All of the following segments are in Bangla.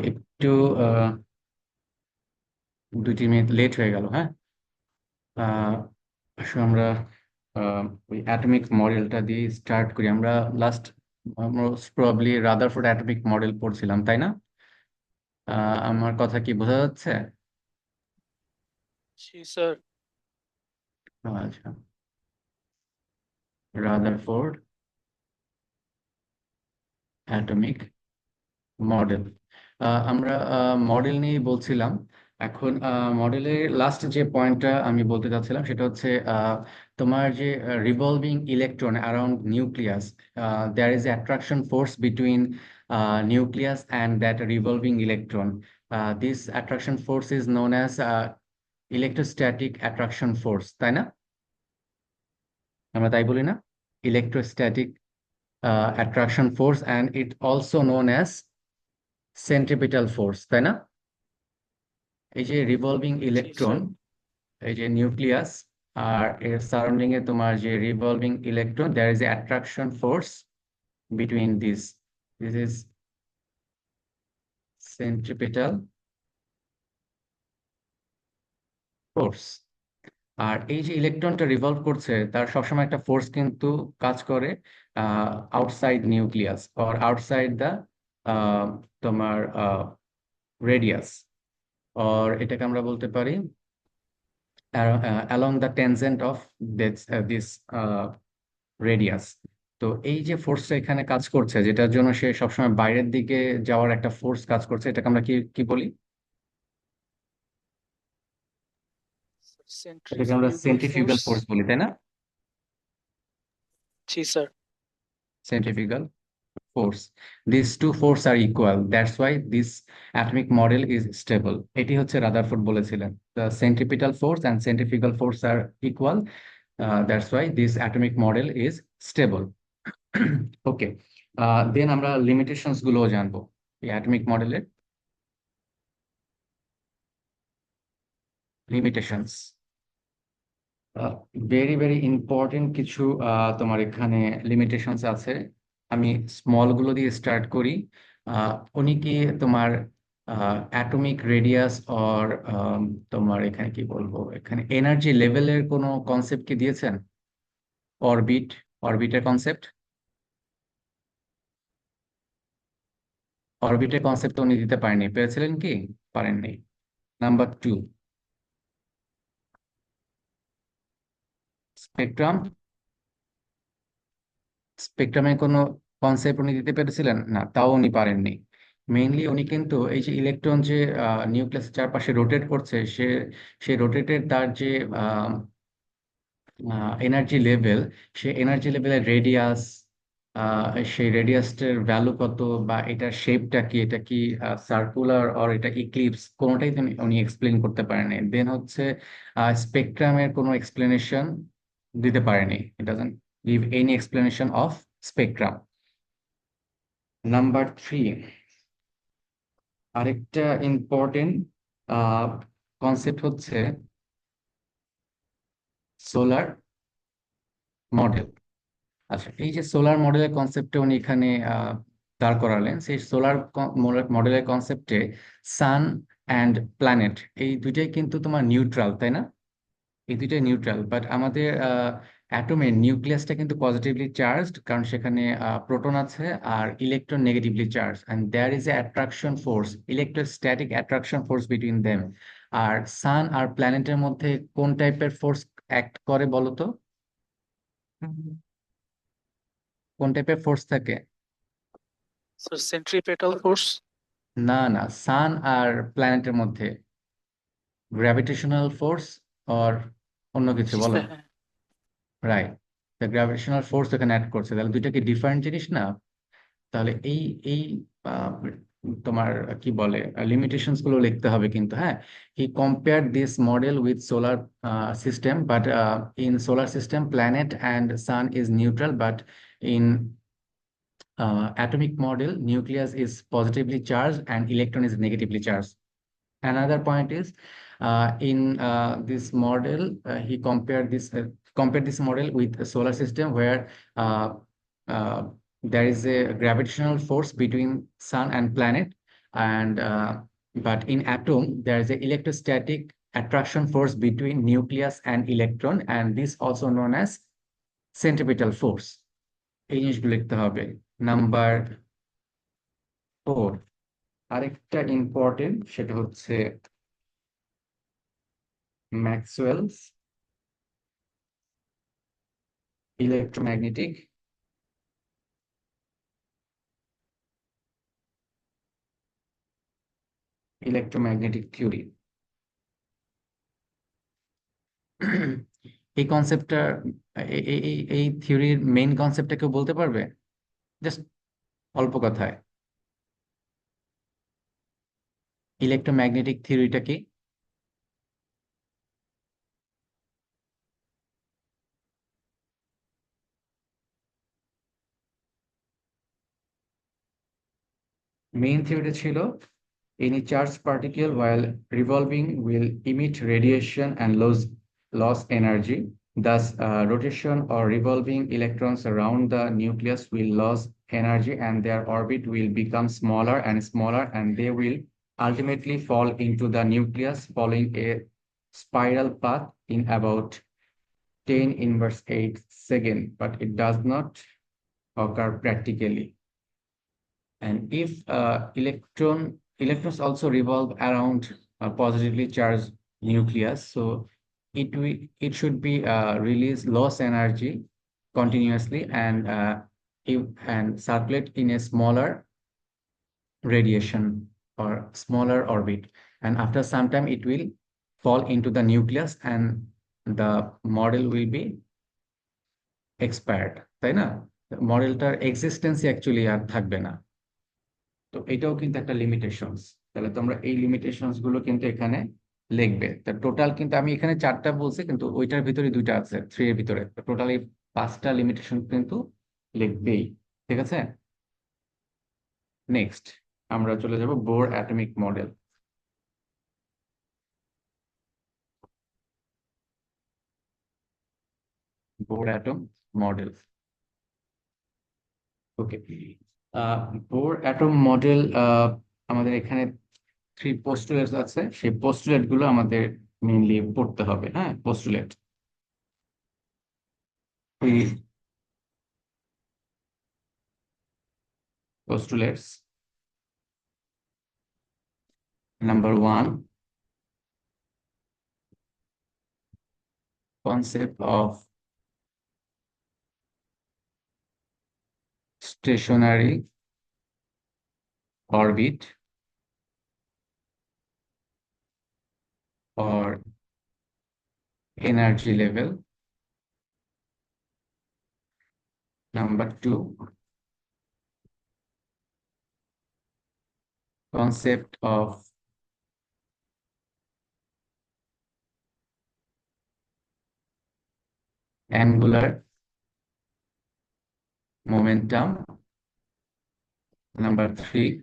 একটু আহ 2-3 মিনিট লেট হয়ে গেল, হ্যাঁ। আহ আসলে আমরা ওই অ্যাটমিক মডেলটা দিয়ে স্টার্ট করি। আমরা last most probably Rutherford atomic model পড়ছিলাম, তাই না? আমার কথা কি বোঝা যাচ্ছে? জি স্যার। আচ্ছা, রাদারফোর্ড অ্যাটমিক মডেল। আমরা মডেল নিয়ে বলছিলাম। এখন মডেলের লাস্ট যে পয়েন্টটা আমি বলতে চাচ্ছিলাম সেটা হচ্ছে তোমার যে revolving electron around nucleus, there is attraction force between nucleus and that revolving electron. This attraction force is known as electrostatic attraction force, তাই না? আমরা তাই বলি না? Electrostatic attraction force, and it also known as centripetal force, তাই না? এই যে রিভলভিং জি ইলেকট্রন, স্যার। এই যে নিউক্লিয়াস আর এর সারাউন্ডিং এ তোমার যে revolving electron, there is attraction force between this. This is centripetal force. আর এই যে ইলেকট্রনটা রিভলভ করছে তার সবসময় একটা ফোর্স কিন্তু কাজ করে outside nucleus or outside the তোমার রেডিয়াস, অর এটাকে আমরা বলতে পারি along the tangent of this radius. তো এই যে ফোর্সটা এখানে কাজ করছে, যেটার জন্য সে সবসময় বাইরের দিকে যাওয়ার একটা ফোর্স কাজ করছে, এটাকে আমরা কি কি বলি? এটাকে আমরা সেন্ট্রিফিউগাল সেন্ট্রিফিউগাল ফোর্স। ফোর্স বলি, তাই না? জি sir. Centrifugal force. This two force are equal, that's why this atomic model is stable. এটি হচ্ছে রাদারফোর্ড বলেছিলেন, the centripetal force and centrifugal force are equal, that's why this atomic model is stable. Okay, then আমরা লিমিটেশনস গুলোও জানবো এই অ্যাটমিক মডেলের। লিমিটেশনস ভেরি ভেরি ইম্পর্টেন্ট কিছু তোমার এখানে লিমিটেশনস আছে। আমি স্মল গুলো দিয়ে স্টার্ট করি। উনি কি তোমার অ্যাটমিক রেডিয়াস অর তোমার এখানে কি বলবো, এখানে এনার্জি লেভেলের কোনো কনসেপ্ট কি দিয়েছেন? অরবিট, অরবিটের কনসেপ্ট, অরবিটের কনসেপ্ট উনি দিতে পারেননি, পেরেছিলেন কি? পারেননি। নাম্বার 2, স্পেকট্রাম, স্পেকট্রামের কোনো কনসেপ্ট উনি দিতে পেরেছিলেন না, তাও উনি পারেননি। মেইনলি উনি কিন্তু এই যে ইলেকট্রন যে নিউক্লিয়াসের চারপাশে রোটেট করছে, সে রোটেটের তার যে এনার্জি লেভেল, সে এনার্জি লেভেলের রেডিয়াস, সেই রেডিয়াসটার ভ্যালু কত, বা এটার শেপটা কি, এটা কি সার্কুলার অর এটা ইক্লিপস, কোনোটাই উনি এক্সপ্লেন করতে পারেনি। দেন হচ্ছে স্পেকট্রামের কোনো এক্সপ্লেনেশন দিতে পারেনি। It doesn't give any explanation of spectrum. Number 3, আরেকটা ইম্পর্টেন্ট কনসেপ্ট হচ্ছে সোলার মডেল। আচ্ছা, এই যে সোলার মডেলের কনসেপ্টে উনি এখানে দাঁড় করালেন, সেই সোলার মডেলের কনসেপ্টে সান অ্যান্ড প্ল্যানেট এই দুইটাই কিন্তু তোমার নিউট্রাল, তাই না? এই দুইটাই নিউট্রাল, বাট আমাদের অ্যাটমের নিউক্লিয়াসটা কিন্তু পজিটিভলি চার্জড, কারণ সেখানে প্রোটন আছে আর electron negatively charge, and there is a attraction force, electrostatic attraction force between them. আর সান আর প্ল্যানেটের মধ্যে কোন টাইপের ফোর্স অ্যাক্ট করে বলো তো? কোন টাইপের ফোর্স থাকে? Sir centripetal force. না না, সান আর প্ল্যানেটের মধ্যে গ্র্যাভিটেশনাল ফোর্স আর অন্য কিছু জি বলো। স্যার, হ্যাঁ। রাইট, দ্য গ্র্যাভিটেশনাল ফোর্স এখানে অ্যাড করছে, তাহলে দুইটা কি ডিফারেন্ট জিনিস না? তাহলে এই আহ, তোমার কি বলে লিমিটেশনস গুলো লিখতে হবে কিন্তু, হ্যাঁ। He compare this model with solar system, but in solar system planet and sun is neutral, but in atomic model nucleus is positively charged and electron is negatively charged. Another point is in this model he compared this model with a solar system where uh, uh, there is a gravitational force between sun and planet, and but in atom there is a electrostatic attraction force between nucleus and electron, and this also known as centripetal force. এই জিনিসগুলো লিখতে হবে। নাম্বার 4, আরেকটা ইম্পর্টেন্ট, সেটা হচ্ছে ম্যাক্সওয়েলস ইলেকট্রোম্যাগনেটিক থিওরি। এই কনসেপ্টটা, এই থিওরির মেইন কনসেপ্টটা কেউ বলতে পারবে? জাস্ট অল্প কথায়, ইলেকট্রোম্যাগনেটিক থিওরিটা কি? মেইন থিওরিটা ছিল any charged particle while revolving will emit radiation and lose energy. Thus, rotation or revolving electrons around the nucleus will lose energy and their orbit will become smaller and smaller, and they will ultimately fall into the nucleus following a spiral path in about 10 inverse 8 seconds, but it does not occur practically. And if electrons also revolve around a positively charged nucleus, so it should be release loss energy continuously, and and circulate in a smaller radiation or smaller orbit, and after some time it will fall into the nucleus and the model will be expired, তাই না? মডেলটার এক্সিস্টেন্সই অ্যাকচুয়ালি আর থাকবে না। তো এটাও কিন্তু একটা লিমিটেশনস। তাহলে তোমরা এই লিমিটেশনস গুলো কিন্তু এখানে লিখবে। তা টোটাল কিন্তু আমি এখানে 4টা বলছি, কিন্তু ওইটার ভিতরে 2টা আছে, 3 এর ভিতরে টোটালি 5টা লিমিটেশন কিন্তু লিখবেই। ঠিক আছে, নেক্সট আমরা চলে যাব Bohr atomic model. Bohr atom model, okay. Bohr atom model, আমাদের এখানে 3 পোস্টুলেটস আছে, সেই পোস্টুলেট গুলো আমাদের মেইনলি পড়তে হবে। হ্যাঁ, পোস্টুলেট, postulates. Number 1, concept of stationary orbit or energy level. Number 2, concept of angular momentum. Number 3,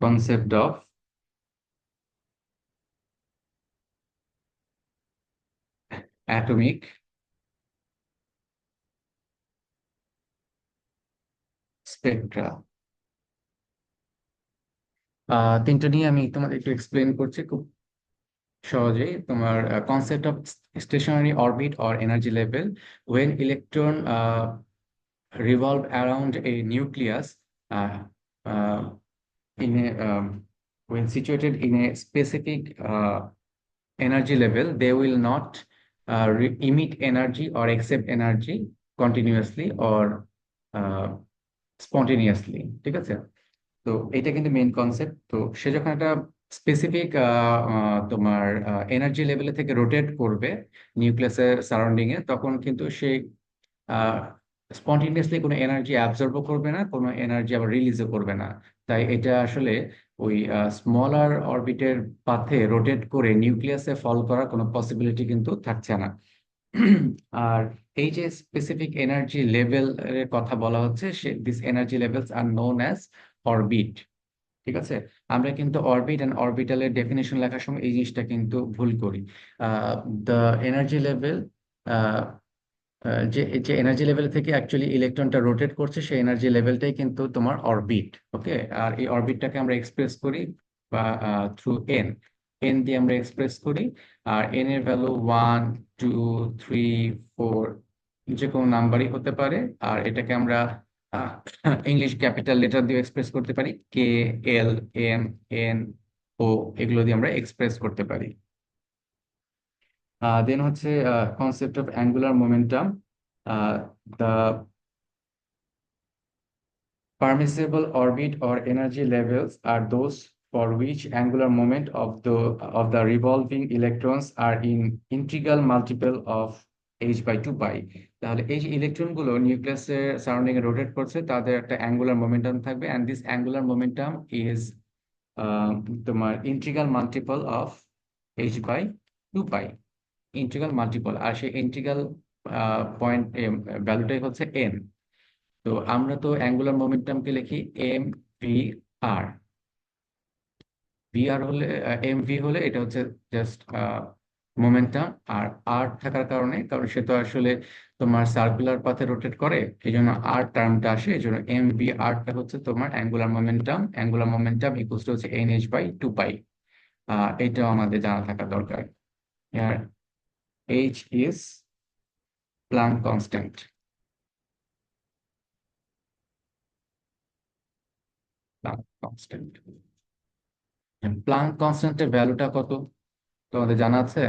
concept of atomic spectra. 3টা নিয়ে আমি তোমাদের একটু এক্সপ্লেন করছি খুব সহজেই। তোমার concept of stationary orbit or energy level, when electron revolve around a nucleus, uh, uh, in a when situated in a specific energy level, they will not emit energy or accept energy continuously or uh, spontaneously। ঠিক আছে, তো এটা কিন্তু মেইন কনসেপ্ট। তো সে যখন একটা স্পেসিফিক তোমার এনার্জি লেভেলে থেকে রোটেট করবে নিউক্লিয়াসের সারাউন্ডিং এ, তখন কিন্তু সে স্পন্টিনিয়াসলি কোনো এনার্জি অ্যাবজর্বও করবে না, কোনো এনার্জি আবার রিলিজও করবে না। তাই এটা আসলে ওই স্মলার অরবিটের পাথে রোটেট করে নিউক্লিয়াসে ফল করার কোনো পসিবিলিটি কিন্তু থাকছে না। আর এই যে স্পেসিফিক এনার্জি লেভেল এর কথা বলা হচ্ছে, this energy levels are known as orbit. ঠিক আছে, আমরা কিন্তু অরবিট এন্ড অরবিটালের ডেফিনেশন লেখার সময় এই জিনিসটা কিন্তু ভুল করি। দ্য এনার্জি লেভেল যে যে এনার্জি লেভেল থেকে অ্যাকচুয়ালি ইলেকট্রনটা রোটেট করছে সেই এনার্জি লেভেলটাই কিন্তু তোমার অরবিট। ওকে, আর এই অরবিটটাকে আমরা এক্সপ্রেস করি বা থ্রু এন, এন দিয়ে আমরা এক্সপ্রেস করি। আর এন এর ভ্যালু 1, 2, 3, 4, যে কোনো নাম্বারই হতে পারে। আর এটাকে আমরা ইংলিশ ক্যাপিটাল লেটার দিয়ে এক্সপ্রেস করতে পারি, কে, এল, এম, এন, ও, এগুলো দিয়ে আমরা এক্সপ্রেস করতে পারি। দেন হচ্ছে concept of angular momentum. The permissible orbit or energy levels are those for which angular moment of the revolving electrons are in integral multiple of h by 2 pi। তাহলে এই যে ইলেকট্রন গুলো নিউক্লিয়াসের সারাউন্ডিং এ রোটেট করছে তাদের একটা অ্যাঙ্গুলার মোমেন্টাম থাকবে, and this angular momentum is তোমার integral multiple of h by 2 pi. Integral multiple, আর সেই ইন্টিগ্রাল পয়েন্ট ভ্যালুটাই হচ্ছে n। তো আমরা তো অ্যাঙ্গুলার মোমেন্টামকে লিখি এম ভি আর। ভি আর হলে, এম ভি হলে এটা হচ্ছে জাস্ট মোমেন্টাম। আর আর থাকার কারণে, কারণ সে তো আসলে তোমার সার্কুলার পাথে রোটেট করে, এই জন্য আর টার্মটা আসে, এই জন্য এম ভি আরটা হচ্ছে তোমার angular momentum. Angular momentum equals to হচ্ছে এন এইচ বাই 2 পাই। এটাও আমাদের জানা থাকা দরকার। আর h is Planck constant. Planck constant, Planck কনস্ট্যান্টের ভ্যালুটা কত তোমাদের জানা আছে?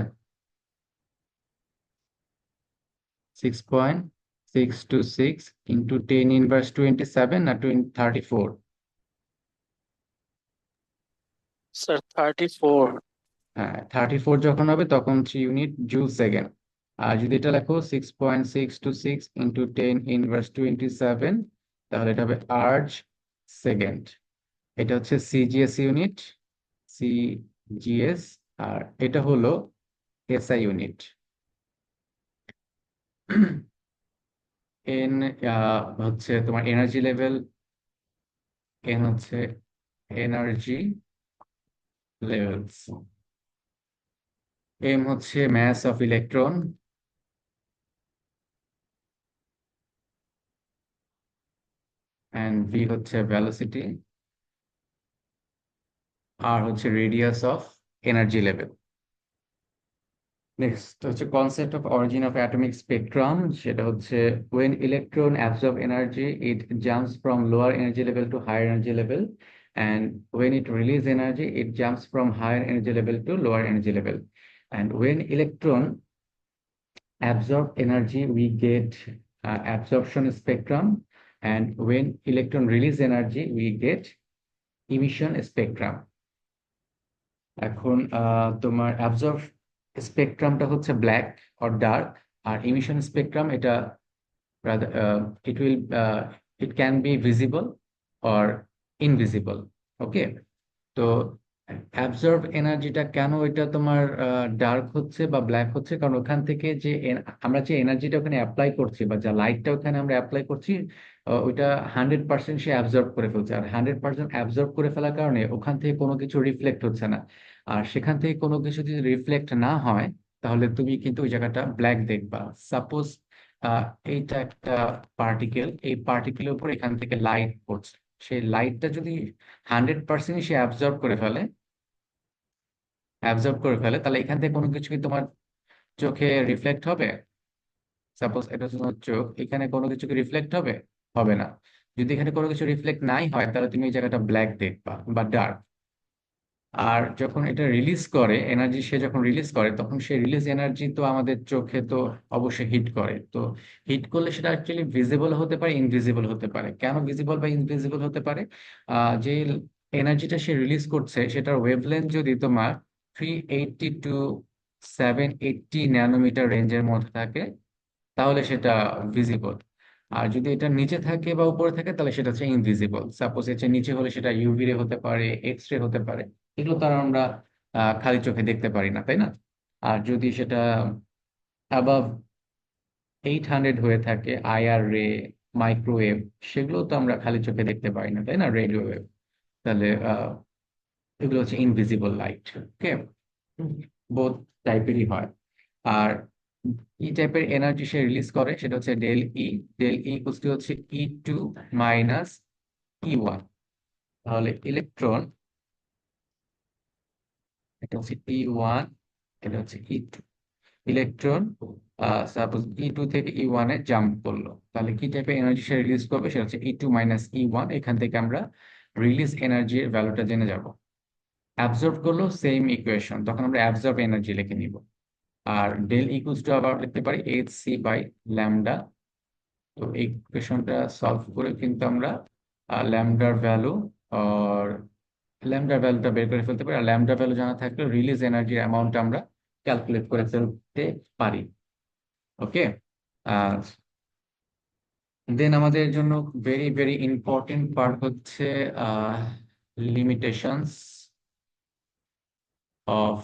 6.626 ইন্টু 10^27 না 34? স্যার 34। হ্যাঁ, 34 যখন হবে তখন হচ্ছে ইউনিট জুল সেকেন্ড। আর যদি এটা লেখো 6.626 ইন্টু 10^27, তাহলে এটা হবে আর্চ সেকেন্ড। এটা হচ্ছে সিজিএস ইউনিট, সিজিএস। আর এটা হলো এসআই ইউনিট। এন হচ্ছে তোমার এনার্জি লেভেল, এন হচ্ছে এনার্জি লেভেলস, এম হচ্ছে mass of electron, and v হচ্ছে ভেলোসিটি, আর হচ্ছে radius of energy level. Next হচ্ছে concept of origin of atomic spectrum. সেটা হচ্ছে when electron absorb energy it jumps from lower energy level to higher energy level, and when it release energy it jumps from higher energy level to lower energy level, and when electron absorb energy we get absorption spectrum, and when electron release energy we get emission spectrum। এখন তোমার অ্যাবজর্ব স্পেকট্রামটা হচ্ছে ব্ল্যাক অর ডার্ক, আর ইমিশন স্পেকট্রাম এটা it will it can be visible or invisible. Okay, তো অ্যাবজর্ব এনার্জিটা কেন এটা তোমার ডার্ক হচ্ছে বা ব্ল্যাক হচ্ছে, কারণ ওখান থেকে যে আমরা যে এনার্জিটা ওখানে অ্যাপ্লাই করছি বা যা লাইটটা ওখানে আমরা অ্যাপ্লাই করছি, ওইটা 100% সে অ্যাবজর্ব করে ফেলছে। আর 100% অ্যাবজর্ব করে ফেলার কারণে ওখান থেকে কোনো কিছু রিফ্লেক্ট হচ্ছে না। আর সেখান থেকে কোনো কিছু যদি রিফ্লেক্ট না হয় তাহলে তুমি কিন্তু ওই জায়গাটা ব্ল্যাক দেখবা। সাপোজ এইটা একটা পার্টিকেল, এই পার্টিকেলের উপর এখান থেকে লাইট পড়ছে, সেই লাইটটা যদি 100% সে অ্যাবজর্ব করে ফেলে তাহলে এখান থেকে কোনো কিছু কি তোমার চোখে রিফ্লেক্ট হবে? সাপোজ এটা হচ্ছে তোমার চোখ, এখানে কোনো কিছু কি রিফ্লেক্ট হবে? হবে না। যদি এখানে কোনো কিছু রিফ্লেক্ট নাই হয় তাহলে তুমি এই জায়গাটা ব্ল্যাক দেখবা বা ডার্ক। আর যখন এটা রিলিজ করে এনার্জি, সে যখন রিলিজ করে তখন সে রিলিজ এনার্জি তো আমাদের চোখে তো অবশ্যই হিট করে। তো হিট করলে সেটা অ্যাকচুয়ালি ভিজিবল হতে পারে, ইনভিজিবল হতে পারে। কেন ভিজিবল বা ইনভিজিবল হতে পারে? যে এনার্জিটা সে রিলিজ করছে সেটার ওয়েভলেন্থ যদি তোমার 380 to 780 ন্যানোমিটার রেঞ্জের মধ্যে থাকে তাহলে সেটা ভিজিবল। আর যদি এটা নিচে থাকে বা উপরে থাকে তাহলে সেটা হচ্ছে ইনভিজিবল। সাপোজ এর চেয়ে নিচে হলে সেটা ইউভি রে হতে পারে, এক্স রে হতে পারে, এগুলো তো আর আমরা খালি চোখে দেখতে পারি না, তাই না? আর যদি সেটা অ্যাবাভ 800 হয়ে থাকে, আইআর রে, মাইক্রোওয়েভ, সেগুলো তো আমরা খালি চোখে দেখতে পারি না, তাই না? রেডিও ওয়েভ, তাহলে এগুলো হচ্ছে ইনভিজিবল লাইট। ওকে, বোথ টাইপেরই হয়। আর কি টাইপের এনার্জি সে রিলিজ করে সেটা হচ্ছে del E. Del E equals to হচ্ছে E2 মাইনাস E1। তাহলে ইলেকট্রন, এটা হচ্ছে E1, এটা হচ্ছে E2। ইলেকট্রন সাপোজ E2 থেকে E1 এ জাম্প করলো, তাহলে কি টাইপের এনার্জি সে রিলিজ করবে সেটা হচ্ছে E2 মাইনাস E1। এখান থেকে আমরা রিলিজ এনার্জির ভ্যালুটা জেনে যাব। অ্যাবজর্ব করলো সেম ইকুয়েশন, তখন আমরা অ্যাবজর্ব এনার্জি লিখে নিব। আর ডেল ইকুয়ালস টু আবার লিখতে পারি Hc বাই ল্যামডা। তো এই ইকুয়েশনটা সলভ করে কিন্তু আমরা ল্যামডার ভ্যালু আর ল্যামডার ভ্যালুটা বের করে ফেলতে পারি। আর ল্যামডা ভ্যালু জানা থাকলে রিলিজ এনার্জির অ্যামাউন্ট আমরা ক্যালকুলেট করে ফেলতে পারি। ওকে। দেন আমাদের জন্য ভেরি ভেরি ইম্পর্টেন্ট পার্ট হচ্ছে limitations of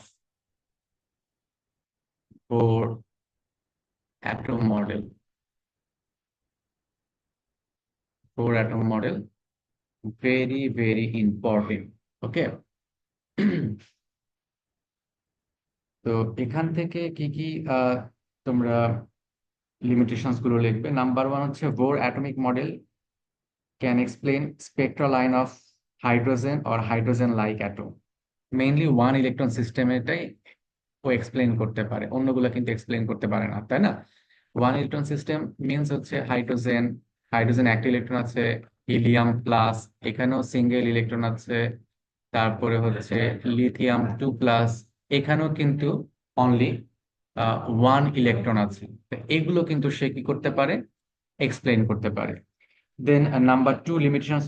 Bohr atom model. Bohr atom model very very important. Okay. তো এখান থেকে কি কি তোমরা লিমিটেশনস গুলো লিখবে। নাম্বার ওয়ান হচ্ছে Bohr atomic model can explain spectral line of hydrogen or hydrogen like atom. Mainly one electron সিস্টেমেটাই ও এক্সপ্লেন করতে পারে, অন্যগুলো কিন্তু এক্সপ্লেন করতে পারে না, তাই না? ওয়ান ইলেকট্রন সিস্টেম মিনস হচ্ছে হাইড্রোজেন, হাইড্রোজেন একটা ইলেকট্রন আছে, হিলিয়াম প্লাস, এখানেও সিঙ্গেল ইলেকট্রন আছে। তারপরে হচ্ছে লিথিয়াম 2 প্লাস, এখানেও কিন্তু অনলি ওয়ান ইলেকট্রন আছে। তো এগুলো কিন্তু সে কি করতে পারে, এক্সপ্লেন করতে পারে। দেন নাম্বার টু লিমিটেশন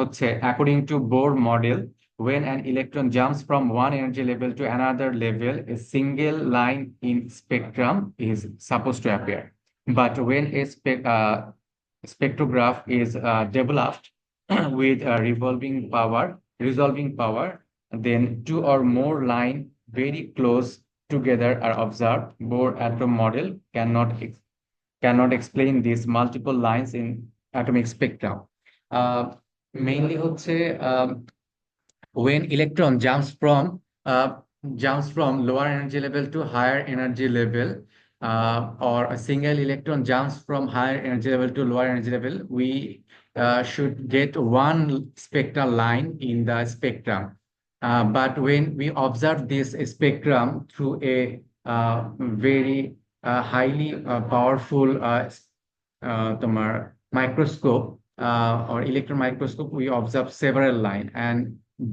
হচ্ছে according to Bohr model, when an electron jumps from one energy level to another level, a single line in spectrum is supposed to appear. But when a spectrograph is developed with resolving power, then two or more line very close together are observed. Bohr atom model cannot explain these multiple lines in atomic spectrum. Mainly হচ্ছে when electron jumps from lower energy level to higher energy level, or a single electron jumps from higher energy level to lower energy level, we should get one spectral line in the spectrum. But when we observe this spectrum through a very highly powerful তোমার microscope or electron microscope, we observe several line and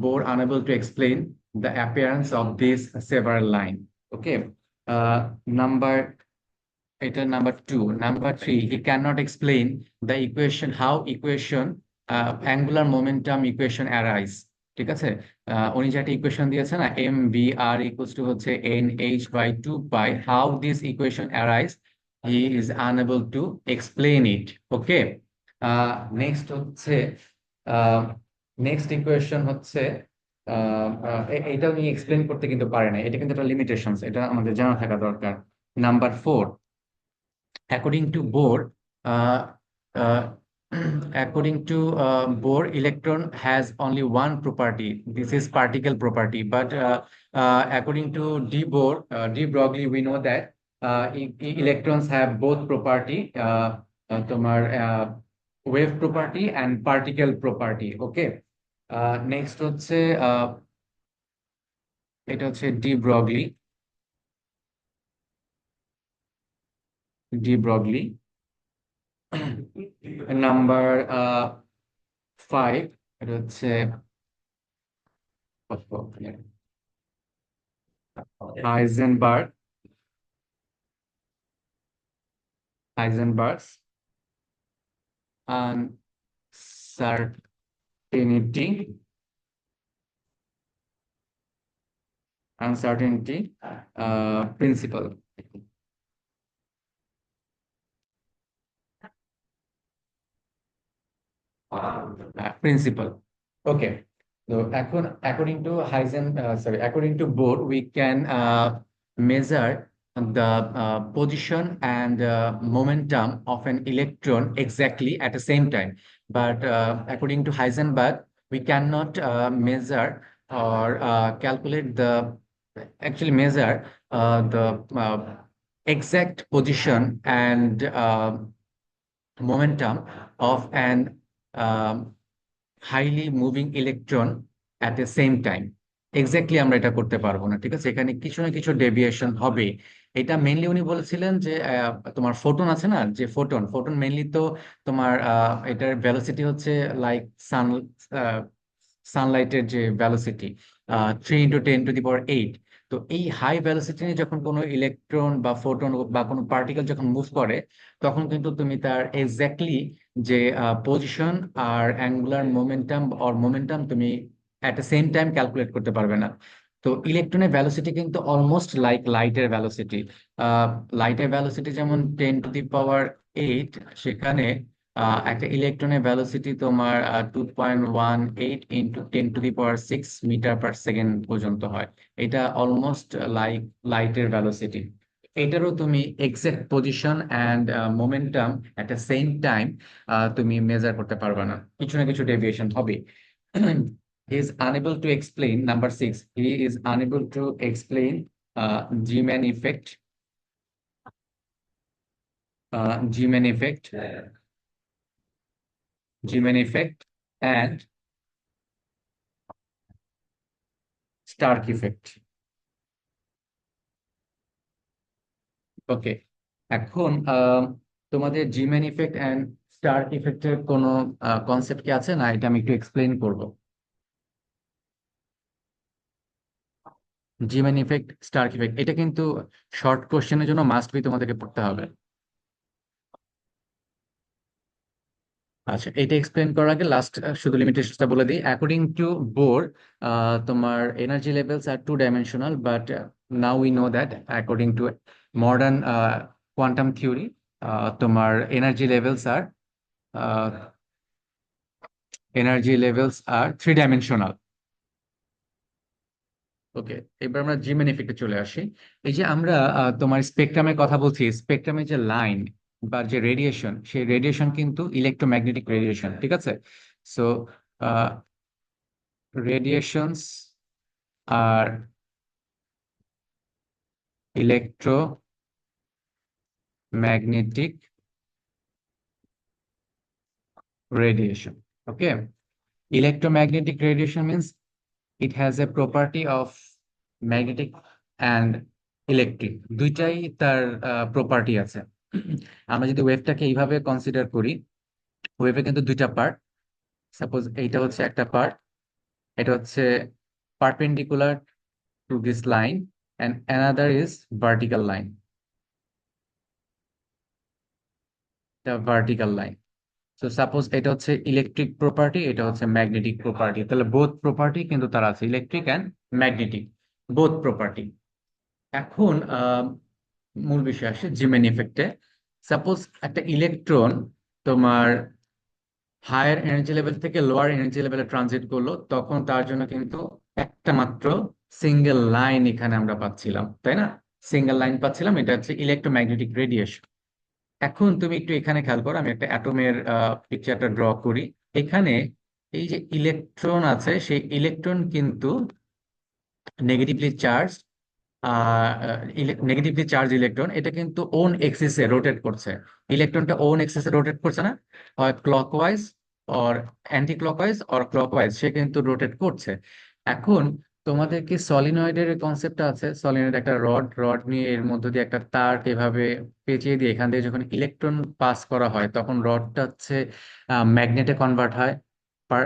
Bohr unable to explain the appearance of this several line. Okay. Number এটা number two. Number three, he cannot explain the equation, how equation angular momentum equation arise। ঠিক আছে। উনি যে একটা ইকুয়েশন দিয়েছে না, m v r equals to হচ্ছে n h by 2 pi, how this equation arise he is unable to explain it. Okay. Next হচ্ছে নেক্সট ইকুয়েশন হচ্ছে এটা উনি এক্সপ্লেন করতে কিন্তু পারে না, এটা কিন্তু একটা লিমিটেশন, এটা আমাদের জানা থাকা দরকার। Number four, according to Bohr, uh, according to Bohr, electron has only one property. This is particle property. But according to de Broglie, we know that electrons have both property, তোমার wave property and particle property. Okay. Next হচ্ছে এটা হচ্ছে ডি ব্রগলি। নাম্বার ফাইভ, এটা হচ্ছে Heisenberg Heisenberg's uncertainty uncertainty principle. Principle. Okay. তো এখন according to Bohr, we can measure the position and momentum of an electron exactly at the same time. But according to Heisenberg, we cannot measure or calculate the actually measure the exact position and momentum of an highly moving electron at a same time. Exactly আমরা এটা করতে পারবো না, ঠিক আছে, এখানে কিছু না কিছু ডেভিয়েশন হবে। এটা মেইনলি উনি বলেছিলেন যে তোমার ফোটন আছে না, যে ফোটন ফোটন মেইনলি তো তোমার এটার ভেলোসিটি হচ্ছে লাইক সান সানলাইটের যে ভেলোসিটি 3 × 10⁸ তো এই হাই ভেলোসিটি নিয়ে যখন কোনো ইলেকট্রন বা ফোটন বা কোনো পার্টিকেল যখন মুভ করে, তখন কিন্তু তুমি তার এক্স্যাক্টলি যে পজিশন আর অ্যাঙ্গুলার মোমেন্টাম অর মোমেন্টাম তুমি at the same time calculate করতে পারবে না। তো ইলেকট্রনের ভ্যালোসিটি কিন্তু অলমোস্ট লাইক লাইটের ভ্যালোসিটি। লাইটের ভ্যালোসিটি যেমন 10⁸ সেখানে একটা ইলেকট্রনের ভ্যালোসিটি তোমার 2.18 × 10⁶ মিটার পার সেকেন্ড পর্যন্ত হয়। এটা অলমোস্ট লাইক লাইটের ভ্যালোসিটি। এটারও তুমি exact position and momentum at the same time তুমি মেজার করতে পারবে না, কিছু না কিছু ডেভিয়েশন হবে। He is unable to explain, number 6, he is unable to explain G-man effect, G-man effect, G-man effect and Stark effect. ওকে, এখন তোমাদের জিমেন ইফেক্ট এন্ড স্টার ইফেক্টের কোনো কনসেপ্ট কি আছে না, এটা আমি একটু এক্সপ্লেন করব। জিমেন ইফেক্ট, স্টার ইফেক্ট, এটা কিন্তু শর্ট কোশ্চেনের জন্য মাস্ট বি তোমাদেরকে পড়তে হবে। আচ্ছা, এটা এক্সপ্লেন করার আগে লাস্ট শুধু লিমিটেশনটা বলে দিই। অ্যাকর্ডিং টু বোর, তোমার energy levels are two dimensional, but now we know that according to modern quantum theory তোমার energy levels are three dimensional. Okay, এবার আমরা জিমেন ইফেক্টে চলে আসি। এই যে আমরা তোমার স্পেকট্রামের কথা বলছি, স্পেকট্রামের যে লাইন বা যে রেডিয়েশন, সেই রেডিয়েশন কিন্তু ইলেকট্রোম্যাগনেটিক রেডিয়েশন, ঠিক আছে। So রেডিয়েশনস R electromagnetic radiation. Okay, electromagnetic radiation means it has a property of magnetic and electric, দুইটাই তার প্রপার্টি আছে। আমরা যদি ওয়েভটাকে এইভাবে কনসিডার করি, ওয়েভে কিন্তু দুইটা পার্ট। সাপোজ এইটা হচ্ছে একটা পার্ট, এটা হচ্ছে perpendicular to this line and another is vertical line, the vertical line. So suppose এটা হচ্ছে ইলেকট্রিক প্রপার্টি, এটা হচ্ছে ম্যাগনেটিক প্রপার্টি, তাহলে বোথ প্রপার্টি কিন্তু তার আছে, electric and magnetic, both property. এখন মূল বিষয় আসে জিমেন ইফেক্টে। সাপোজ একটা ইলেকট্রন তোমার হায়ার এনার্জি লেভেল থেকে লোয়ার এনার্জি লেভেলে ট্রানজিট করলো, তখন তার জন্য কিন্তু একটা মাত্র সিঙ্গেল লাইন এখানে আমরা পাচ্ছিলাম, তাই না? সিঙ্গেল লাইন পাচ্ছিলাম, এটা হচ্ছে ইলেকট্রোম্যাগনেটিক রেডিয়েশন। এখন তুমি একটু এখানে খেয়াল করো, আমি একটা অ্যাটমের পিকচারটা ড্র করি। এখানে এই যে ইলেকট্রন আছে, সেই ইলেকট্রন কিন্তু negatively charge, negatively charge electron, এটা কিন্তু ওন এক্সিসে রোটেট করছে। ইলেকট্রনটা ওন এক্সিসে রোটেট করছে না, হয় clockwise or anti clockwise or clockwise, সে কিন্তু রোটেট করছে। এখন তোমাদের কি সলিনয়েডের কনসেপ্টটা আছে? সলিনয়েড একটা রড, রড নিয়ে এর মধ্য দিয়ে একটা তার এভাবে পেঁচিয়ে দিয়ে এখান থেকে যখন ইলেকট্রন পাস করা হয়, তখন রডটা হচ্ছে ম্যাগনেটে কনভার্ট হয় পার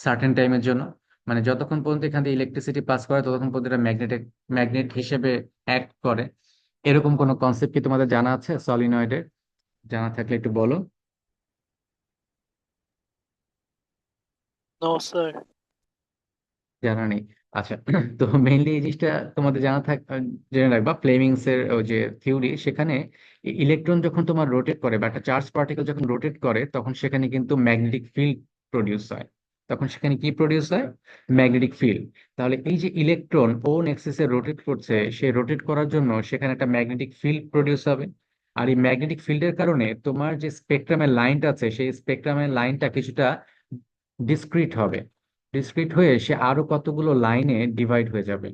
সার্টেন টাইমের জন্য। মানে যতক্ষণ পর্যন্ত এখান থেকে ইলেকট্রিসিটি পাস করে, ততক্ষণ পর্যন্ত এটা ম্যাগনেট হিসেবে অ্যাক্ট করে। এরকম কোনো কনসেপ্ট কি তোমাদের জানা আছে সলিনয়েডের? জানা থাকলে একটু বলো। No, sir. জানা নেই? আচ্ছা, তো মেইনলি এই জিনিসটা তোমাদের জেনে রাখবা, ফ্লেমিংস এর ওই যে থিওরি, সেখানে ইলেকট্রন যখন তোমার রোটেট করে বা একটা চার্জ পার্টিকেল যখন রোটেট করে, তখন সেখানে কিন্তু ম্যাগনেটিক ফিল্ড প্রডিউস হয়। তখন সেখানে কি প্রডিউস হয়? Magnetic field. তাহলে এই যে ইলেকট্রন ওন এক্সিসে রোটেট করছে, সে রোটেট করার জন্য সেখানে একটা ম্যাগনেটিক ফিল্ড প্রডিউস হবে। আর এই ম্যাগনেটিক ফিল্ডের কারণে তোমার যে স্পেকট্রামের লাইনটা আছে, সেই স্পেকট্রামের লাইনটা কিছুটা ডিসক্রিট হবে। ডিসক্রিট হয়ে সে আরো কতগুলো লাইনে ডিভাইড হয়ে যাবে,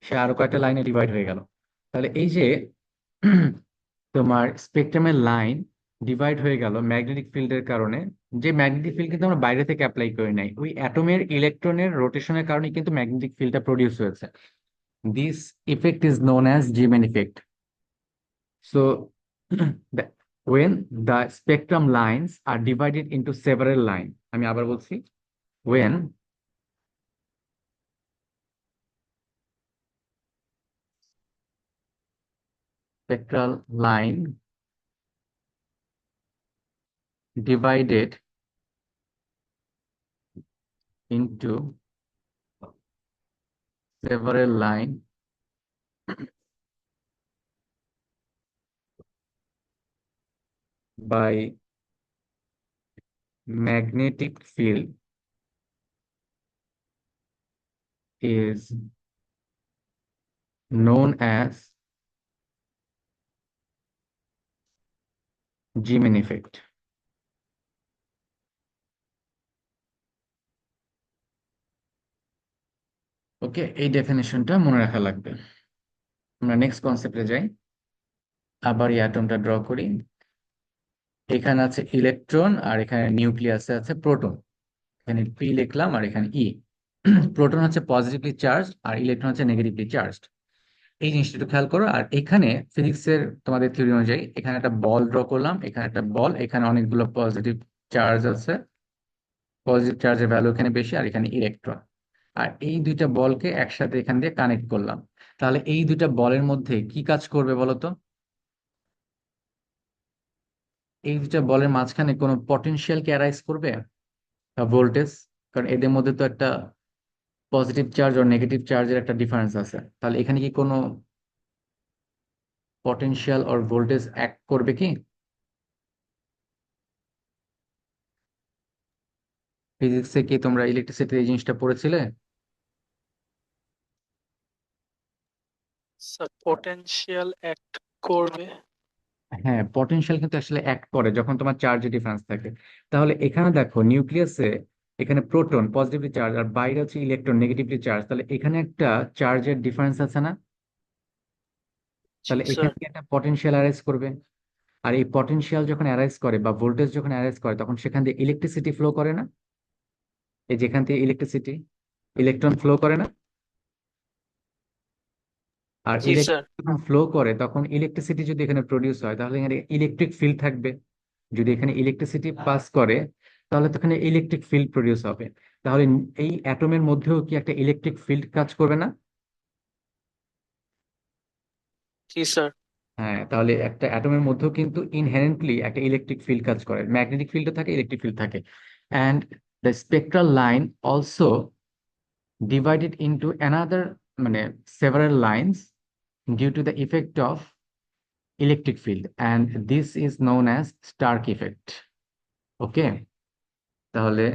সে আরো কয়েকটা লাইনে ডিভাইড হয়ে গেল। তাহলে এই যে তোমার স্পেকট্রামের লাইন ডিভাইড হয়ে গেল ম্যাগনেটিক ফিল্ডের কারণে। যে ম্যাগনেটিক ফিল্ড কিন্তু আমরা বাইরে থেকে অ্যাপ্লাই করি নাই, ওই অ্যাটমের ইলেকট্রনের রোটেশনের কারণে কিন্তু ম্যাগনেটিক ফিল্ডটা প্রডিউস হয়েছে। This effect is known as Jimin effect. So when the spectrum lines are divided into several line, আমি আবার বলছি, when spectral line divided into several line by magnetic field is known as Zeeman effect. ওকে, এই ডেফিনেশনটা মনে রাখা লাগবে। আমরা নেক্সট কনসেপ্টে যাই। আবার এই অ্যাটমটা ড্র করি। এখানে আছে ইলেকট্রন আর এখানে নিউক্লিয়াসে আছে প্রোটন। এখানে পি লিখলাম আর এখানে ই। প্রোটন হচ্ছে পজিটিভলি চার্জ আর ইলেকট্রন হচ্ছে নেগেটিভলি চার্জড। এই জিনিসটা একটু খেয়াল করো। আর এখানে ফিজিক্সের তোমাদের থিওরি অনুযায়ী এখানে একটা বল ড্র করলাম, এখানে একটা বল, এখানে অনেকগুলো পজিটিভ চার্জ আছে। পজিটিভ চার্জের ভ্যালু এখানে বেশি আর এখানে ইলেকট্রন। আর এই দুইটা বলকে একসাথে এখান দিয়ে কানেক্ট করলাম। তাহলে এই দুইটা বলের মধ্যে কি কাজ করবে বলো তো? এই দুইটা বলের মাঝখানে কোনো পটেনশিয়াল কে অ্যারাইজ করবে, ভোল্টেজ? কারণ এদের মধ্যে তো একটা পজিটিভ চার্জ আর নেগেটিভ চার্জের একটা ডিফারেন্স আছে। তাহলে এখানে কি কোনো পটেনশিয়াল আর ভোল্টেজ অ্যাক্ট করবে কি? ফিজিক্সে কি তোমরা ইলেকট্রিসিটি এই জিনিসটা পড়েছিলে? স্যার পোটেনশিয়াল অ্যাক্ট করবে। হ্যাঁ, পটেনশিয়াল কিন্তু আসলে অ্যাক্ট করে যখন তোমার চার্জের ডিফারেন্স থাকে। তাহলে এখানে দেখো নিউক্লিয়াসে এখানে প্রোটন পজিটিভলি চার্জ আর বাইরে হচ্ছে ইলেকট্রন নেগেটিভলি চার্জ, তাহলে এখানে একটা চার্জের ডিফারেন্স আছে না? জি তাহলে স্যার। এখানে কি একটা পটেনশিয়াল অ্যারাইজ করবে। আর এই পটেনশিয়াল যখন অ্যারাইজ করে বা ভোল্টেজ যখন অ্যারাইজ করে তখন সেখান দিয়ে ইলেকট্রিসিটি ফ্লো করে না? এই যেখান থেকে ইলেকট্রিসিটি, ইলেকট্রন ফ্লো করে না? আর জি স্যার। ইলেকট্রন যখন ফ্লো করে তখন ইলেকট্রিসিটি যদি এখানে প্রডিউস হয় তাহলে এখানে ইলেকট্রিক ফিল্ড থাকবে। যদি এখানে ইলেকট্রিসিটি পাস করে তাহলে তো এখানে ইলেকট্রিক ফিল্ড প্রডিউস হবে। তাহলে এই অ্যাটমের মধ্যেও কি একটা ইলেকট্রিক ফিল্ড কাজ করবে না? জি স্যার। হ্যাঁ, তাহলে একটা অ্যাটমের মধ্যেও কিন্তু ইনহেরেন্টলি একটা ইলেকট্রিক ফিল্ড কাজ করে, ম্যাগনেটিক ফিল্ডও থাকে, ইলেকট্রিক ফিল্ড থাকে। And the spectral line also divided into another, মানে several lines due to the effect of electric field, and this is known as Stark effect. Okay, তাহলে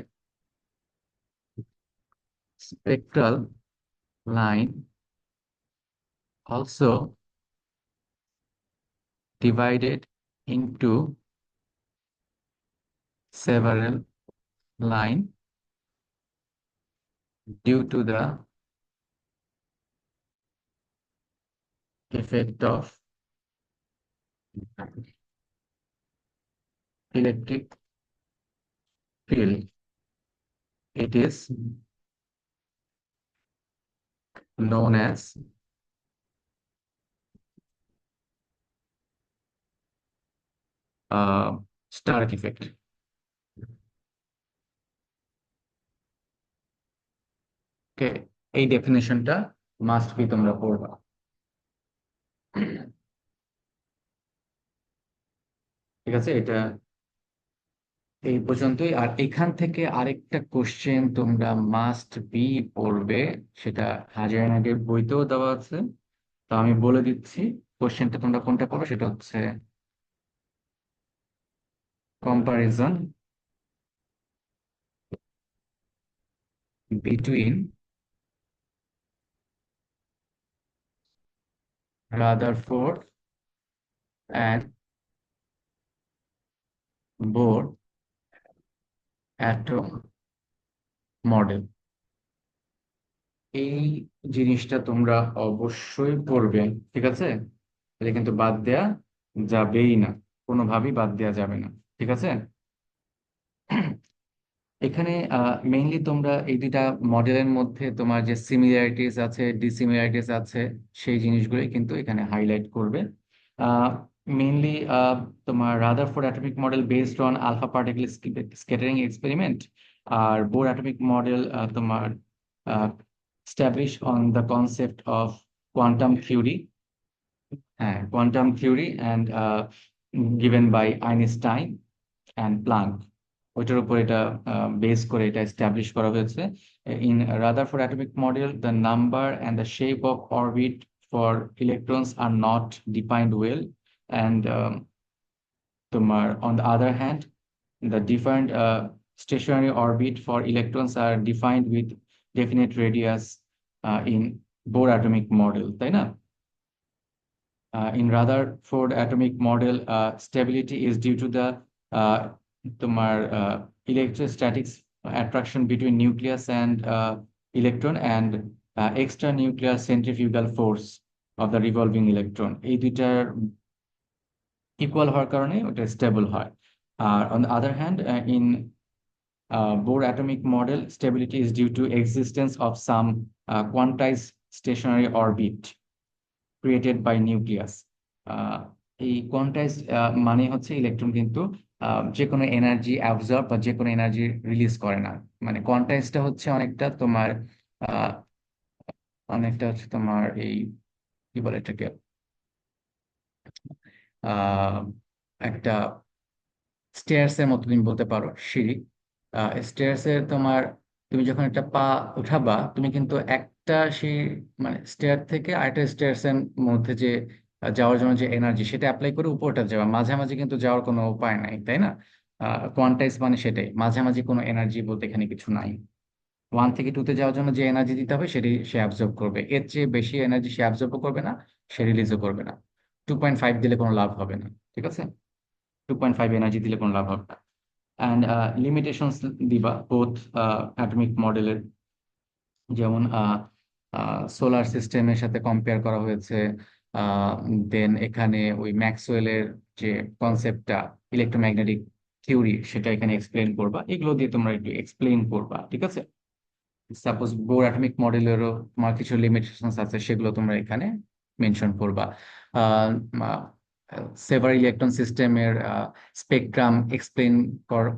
spectral line also divided into several line due to the effect of electric field. It is known as Stark effect. ওকে, এই ডেফিনেশনটা মাস্ট বি তোমরা পড়বা। ঠিক আছে, এটা এই পর্যন্তই। আর এখান থেকে আরেকটা কোশ্চেন তোমরা মাস্ট বি পড়বে, সেটা হাজার আগের বইতেও দেওয়া আছে। তো আমি বলে দিচ্ছি কোশ্চেনটা তোমরা কোনটা পড়বে, সেটা হচ্ছে comparison between Rutherford and Bohr atom model. এই জিনিসটা তোমরা অবশ্যই পড়বে, ঠিক আছে? এটা কিন্তু বাদ দেয়া যাবেই না, কোনোভাবেই বাদ দেয়া যাবে না, ঠিক আছে? এখানে মেইনলি তোমরা এই দুইটা মডেলের মধ্যে তোমার যে সিমিলারিটিস আছে, ডিসিমিলারিটিস আছে, সেই জিনিসগুলোই কিন্তু এখানে হাইলাইট করবে। মেইনলি তোমার Rutherford atomic model based on alpha particle scattering experiment, আর বোর অ্যাটমিক মডেল তোমার establish on the concept of quantum theory. হ্যাঁ, quantum theory and given by Einstein and Planck, ওইটার উপর এটা বেস করে এটা এস্টাবলিশ করা হয়েছে। In Rutherford atomic model, the number and the shape of orbit for electrons are not defined well, and তোমার on the other hand the different stationary orbit for electrons are defined with definite radius in Bohr atomic model, তাই না? In Rutherford atomic model, stability is due to the তোমার electrostatic attraction between nucleus and electron and extra nuclear centrifugal force of the revolving electron, এই দুইটার ইকুয়াল হওয়ার কারণে ওটা স্টেবল হয়। আর on the other hand, in Bohr atomic model, stability is due to existence of some quantized stationary orbit created by nucleus. আহ, এই কোয়ান্টাইজ মানে হচ্ছে ইলেকট্রন কিন্তু যে কোনো এনার্জি অ্যাবজর্ব বা যে কোনো এনার্জি রিলিজ করে না। মানে কোয়ান্টাইজটা হচ্ছে অনেকটা তোমার আহ, অনেকটা হচ্ছে তোমার এই কি বলে এটাকে, আহ, একটা স্টেয়ার্স এর মতো তুমি বলতে পারো, সিঁড়ি। স্টেয়ার্স এর তোমার, তুমি যখন একটা পা উঠাবা, তুমি কিন্তু একটা সেই মানে স্টেয়ার থেকে আরেকটা স্টেয়ার্স এর মধ্যে যে যাওয়ার জন্য যে এনার্জি, সেটা অ্যাপ্লাই করে উপরটা যাওয়া, মাঝামাঝি কিন্তু যাওয়ার কোনো উপায় নাই, তাই না? কোয়ান্টাইজ মানে সেটাই, মাঝামাঝি কোনো এনার্জি বলতে এখানে কিছু নাই। 1 থেকে 2-তে যাওয়ার জন্য যে এনার্জি দিতে হবে সেটি সে অ্যাবজর্ব করবে, এর চেয়ে বেশি এনার্জি সে অ্যাবজর্ব করবে না, সে রিলিজও করবে না। 2.5 দিলে কোনো লাভ হবে না, ঠিক আছে? 2.5 এনার্জি দিলে কোনো লাভ হবে না। অ্যান্ড লিমিটেশনস দিবা বোথ অ্যাটমিক মডেলের, যেমন সোলার সিস্টেমের সাথে কম্পেয়ার করা হয়েছে। দেন এখানে ওই ম্যাক্সওয়েলের যে কনসেপ্টটা, ইলেকট্রোম্যাগনেটিক থিওরি, সেটা এখানে এক্সপ্লেন করবা, এগুলো দিয়ে তোমরা একটু এক্সপ্লেন করবা, ঠিক আছে? সাপোজ বোর অ্যাটমিক মডেলেরও তোমার কিছু লিমিটেশনস আছে, সেগুলো তোমরা এখানে মেনশন করবা। সেভার ইলেকট্রন সিস্টেমের স্পেকট্রাম এক্সপ্লেন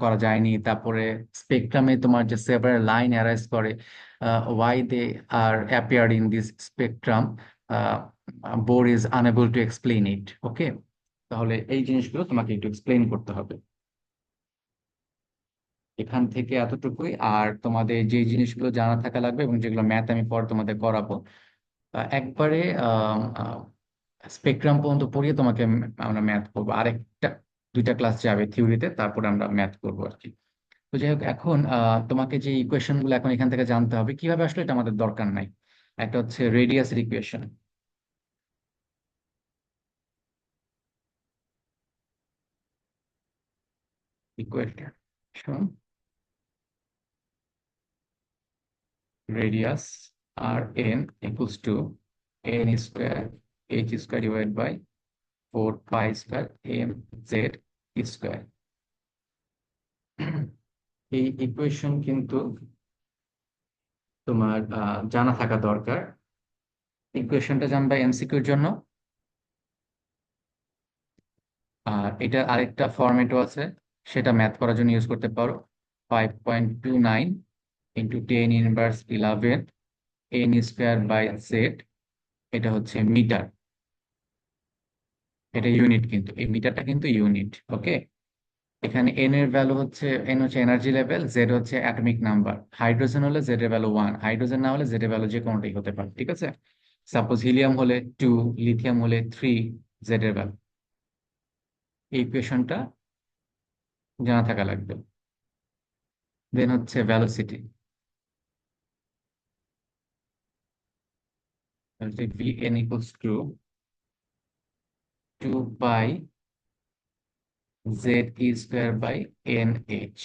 করা যায়নি, তারপরে স্পেকট্রামে তোমার যে সেভার লাইন অ্যারাইজ করে, why they are appeared in this spectrum, Bohr is unable to explain it, okay? তাহলে এই জিনিসগুলো তোমাকে একটু এক্সপ্লেন করতে হবে। এখান থেকে এতটুকুই। আর তোমাদের যে জিনিসগুলো জানা থাকা লাগবে এবং যেগুলো ম্যাথ আমি পরে তোমাদের করাবো, একবারে স্পেকট্রাম পর্যন্ত পড়িয়ে তোমাকে আমরা ম্যাথ করবো, আরেকটা 2টা ক্লাস যাবে থিওরিতে, তারপরে আমরা ম্যাথ করবো আর কি। তো যাই হোক, এখন তোমাকে যে ইকুয়েশন গুলো এখন এখান থেকে জানতে হবে কিভাবে আসলে, এটা আমাদের দরকার নাই। একটা হচ্ছে রেডিয়াসের equation. Equation radius r n equals to n square h square divide by 4 pi square m z square. এই ইকুয়েশন কিন্তু তোমার জানা থাকা দরকার। ইকুয়েশনটা জানবা এমসিকিউর জন্য। আর এটার আরেকটা ফরম্যাটও আছে, সেটা ম্যাথ করার জন্য ইউজ করতে পারো। 5.29 × 10⁻11 এন স্কোয়ার বাই জেড, এটা হচ্ছে মিটার। এটা ইউনিট, কিন্তু এই মিটারটা কিন্তু ইউনিট, ওকে? এখানে এন এর ভ্যালু হচ্ছে, এন হচ্ছে এনার্জি লেভেল, জেড হচ্ছে অ্যাটমিক নাম্বার। হাইড্রোজেন হলে জেড এর ভ্যালু 1, হাইড্রোজেন না হলে জেড এর ভ্যালু যে কোনোটাই হতে পারে, ঠিক আছে? সাপোজ হিলিয়াম হলে 2, লিথিয়াম হলে 3, জেড এর ভ্যালু। এই ইকুয়েশনটা জানা থাকা লাগবে। দেন হচ্ছে velocity, v n equals to 2 pi Z e square by n h.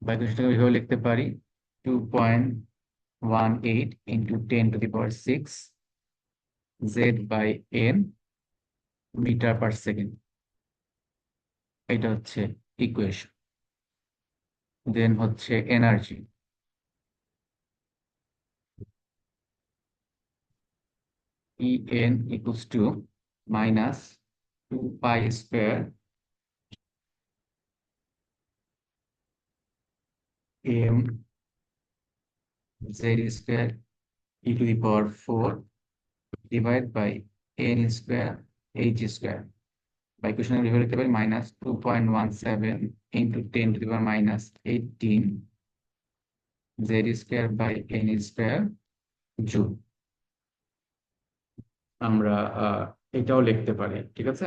বা ইকুয়েশনটাকে এইভাবে লিখতে পারি, 2.1 18 × 10⁶ Z/n মিটার পার সেকেন্ড। এটা হচ্ছে ইকুয়েশন। দেন হচ্ছে energy, En equals to minus 2 pi² m z² e⁴ divided by n² h²। বা ইকুয়েশনে লিখে লিখতে পারি -2.17 × 10⁻⁸ z² জুল। আমরা এটাও লিখতে পারি, ঠিক আছে।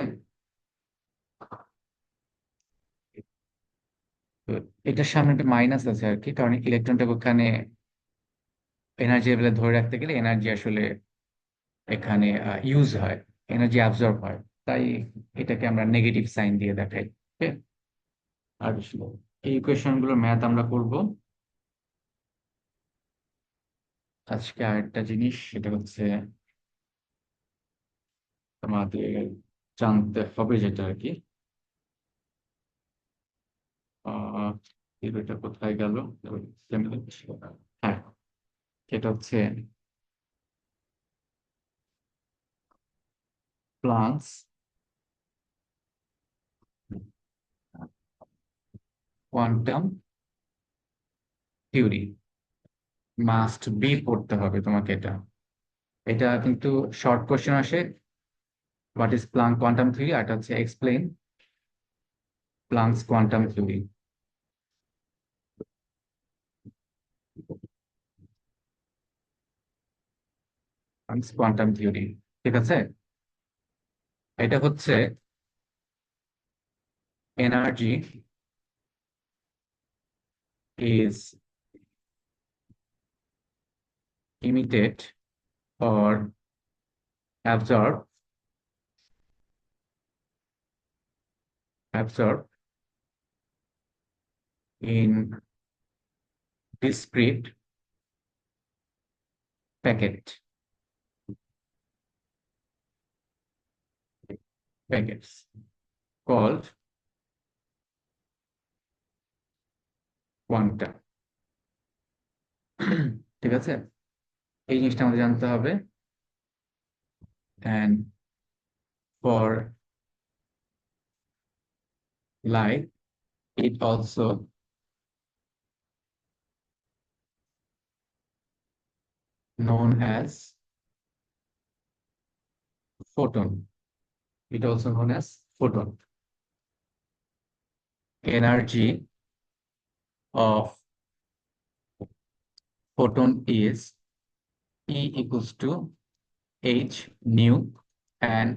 তো এটার সামনে একটা মাইনাস আছে আর কি, কারণ ইলেকট্রনটা ওখানে এনার্জি লেভেলে ধরে রাখতে গেলে এনার্জি আসলে এখানে ইউজ হয়, এনার্জি অ্যাবজর্ব হয়, তাই এটাকে আমরা নেগেটিভ সাইন দিয়ে দেখাই। ওকে। আর এই ইকুয়েশন গুলোর ম্যাথ আমরা করব আজকে। আরেকটা জিনিস সেটা হচ্ছে আমাদের জানতে হবে যেটা আর কি, আহ এটা কোথায় গেল, হ্যাঁ, সেটা হচ্ছে Planck's quantum theory. Must be পড়তে হবে তোমাকে এটা। এটা কিন্তু শর্ট কোশ্চেন আসে, what is Planck quantum theory, আর এটা হচ্ছে explain Planck's quantum theory. Planck's quantum theory, ঠিক আছে। এটা হচ্ছে energy is emitted or absorbed in discrete packet packets called quantum। ঠিক আছে, এই জিনিসটা আমাদের জানতে হবে। and for light it also known as photon, it also known as photon। Energy of photon is E equals to h nu, and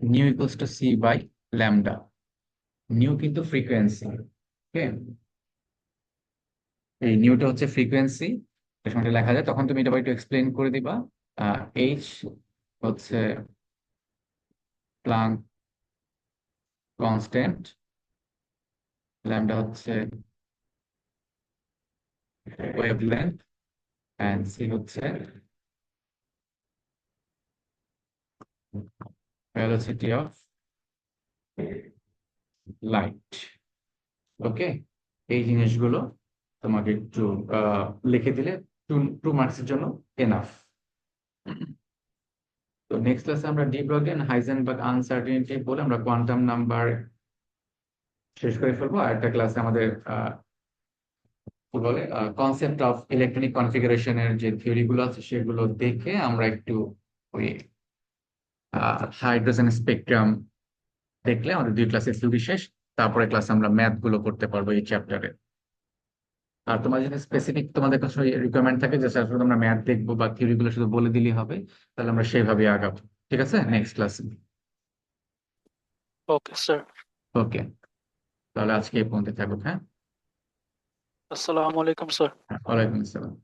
nu equals to c by lambda। New কিন্তু ফ্রিকোয়েন্সি, ওকে। এই নিউটা হচ্ছে ফ্রিকোয়েন্সি, এর সময় এটা লেখা যায়, তখন তুমি এটা একটু এক্সপ্লেন করে দিবা। এইচ হচ্ছে প্লাঙ্ক কনস্ট্যান্ট, ল্যামডা হচ্ছে ওয়েভলেন্থ, এন্ড সি হচ্ছে ভেলোসিটি অফ লাইট। ওকে, এই জিনিসগুলো তোমাকে একটু লিখে দিলে 2 মার্কসের জন্য এনাফ। তো নেক্সট ক্লাসে আমরা de Broglie and Heisenberg uncertainty বলে আমরা কোয়ান্টাম নাম্বার শেষ করে ফেলবো। আর একটা ক্লাসে আমাদের কি বলে কনসেপ্ট অফ ইলেকট্রনিক কনফিগারেশনের যে থিওরি গুলো আছে সেগুলো দেখে আমরা একটু ওই হাইড্রোজেন স্পেকট্রাম দেখলে আমাদের 2 ক্লাসের থিওরি শেষ। তারপরে ক্লাসে আমরা ম্যাথ গুলো করতে পারবো এই চ্যাপ্টারে। আর তোমার যদি স্পেসিফিক তোমাদের কাছে রিকোয়ারমেন্ট থাকে যে স্যার শুধু আমরা ম্যাথ দেখবো বা থিওরি গুলো শুধু বলে দিলেই হবে, তাহলে আমরা সেইভাবে আগাবো। ঠিক আছে, নেক্সট ক্লাসে। Okay sir. ওকে, তাহলে আজকে এই পর্যন্ত থাকুক। হ্যাঁ, আসসালামু আলাইকুম স্যার। ওয়ালাইকুম আসসালাম।